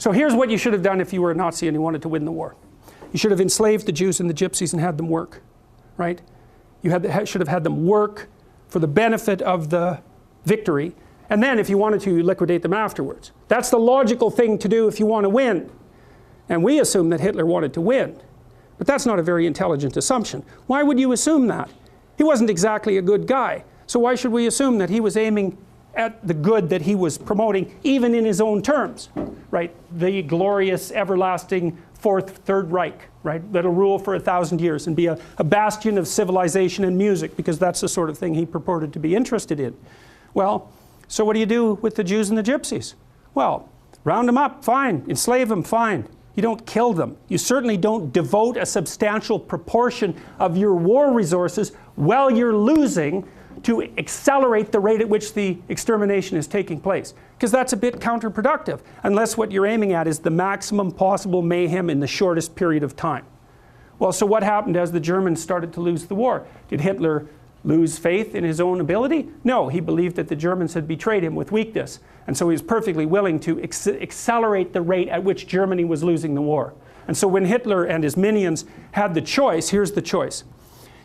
So here's what you should have done if you were a Nazi and you wanted to win the war. You should have enslaved the Jews and the Gypsies and had them work, right? You should have had them work for the benefit of the victory, and then if you wanted to, you liquidate them afterwards. That's the logical thing to do if you want to win. And we assume that Hitler wanted to win. But that's not a very intelligent assumption. Why would you assume that? He wasn't exactly a good guy. So why should we assume that he was aiming at the good that he was promoting, even in his own terms, right? The glorious, everlasting Third Reich, right? That'll rule for 1,000 years and be a bastion of civilization and music, because that's the sort of thing he purported to be interested in. Well, so what do you do with the Jews and the Gypsies? Well, round them up, fine. Enslave them, fine. You don't kill them. You certainly don't devote a substantial proportion of your war resources while you're losing to accelerate the rate at which the extermination is taking place. Because that's a bit counterproductive, unless what you're aiming at is the maximum possible mayhem in the shortest period of time. Well, so what happened as the Germans started to lose the war? Did Hitler lose faith in his own ability? No, he believed that the Germans had betrayed him with weakness. And so he was perfectly willing to accelerate the rate at which Germany was losing the war. And so when Hitler and his minions had the choice, here's the choice.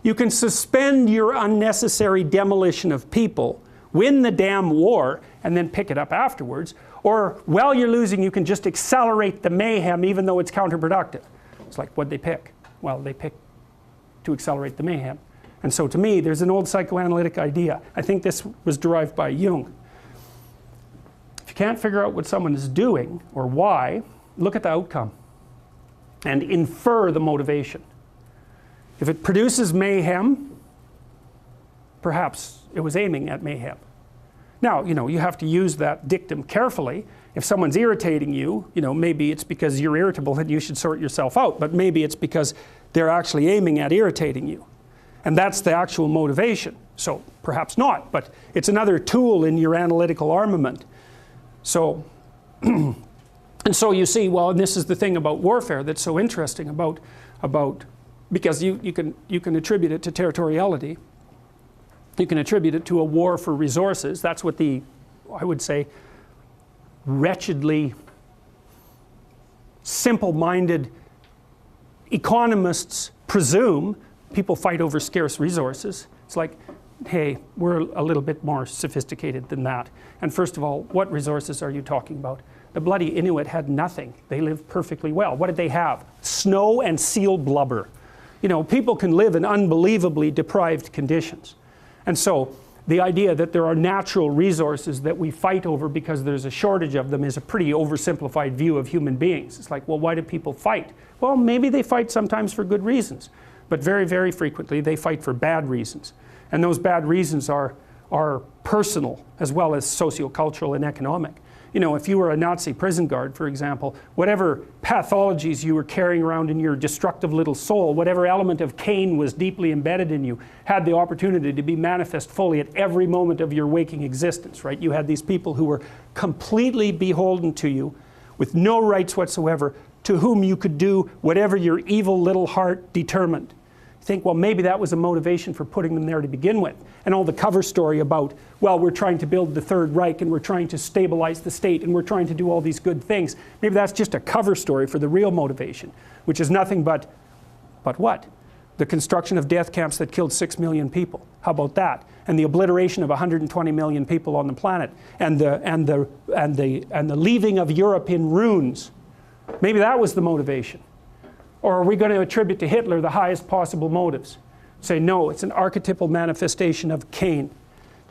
You can suspend your unnecessary demolition of people, win the damn war, and then pick it up afterwards. Or while you're losing, you can just accelerate the mayhem even though it's counterproductive. It's like, what'd they pick? Well, they picked to accelerate the mayhem. And so to me, there's an old psychoanalytic idea. I think this was derived by Jung. If you can't figure out what someone is doing or why, look at the outcome and infer the motivation. If it produces mayhem, perhaps it was aiming at mayhem. Now, you have to use that dictum carefully. If someone's irritating you, maybe it's because you're irritable and you should sort yourself out, but maybe it's because they're actually aiming at irritating you. And that's the actual motivation. So perhaps not, but it's another tool in your analytical armament. So, and so you see, well, and this is the thing about warfare that's so interesting about because you can attribute it to territoriality. You can attribute it to a war for resources. That's what the, I would say, wretchedly simple-minded economists presume. People fight over scarce resources. It's like, hey, we're a little bit more sophisticated than that. And first of all, what resources are you talking about? The bloody Inuit had nothing. They lived perfectly well. What did they have? Snow and seal blubber. People can live in unbelievably deprived conditions. And so the idea that there are natural resources that we fight over because there's a shortage of them is a pretty oversimplified view of human beings. It's like, well, why do people fight? Well, maybe they fight sometimes for good reasons. But very, very frequently they fight for bad reasons. And those bad reasons are personal as well as sociocultural and economic. If you were a Nazi prison guard, for example, whatever pathologies you were carrying around in your destructive little soul, whatever element of Cain was deeply embedded in you, had the opportunity to be manifest fully at every moment of your waking existence, right? You had these people who were completely beholden to you with no rights whatsoever, to whom you could do whatever your evil little heart determined. You think, well, maybe that was a motivation for putting them there to begin with. And all the cover story about, well, we're trying to build the Third Reich and we're trying to stabilize the state and we're trying to do all these good things. Maybe that's just a cover story for the real motivation, which is nothing but what? The construction of death camps that killed 6 million people. How about that? And the obliteration of 120 million people on the planet, and the leaving of Europe in ruins. Maybe that was the motivation. Or are we going to attribute to Hitler the highest possible motives? Say, no, it's an archetypal manifestation of Cain.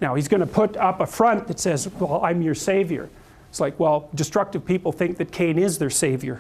Now, he's going to put up a front that says, well, I'm your savior. It's like, well, destructive people think that Cain is their savior.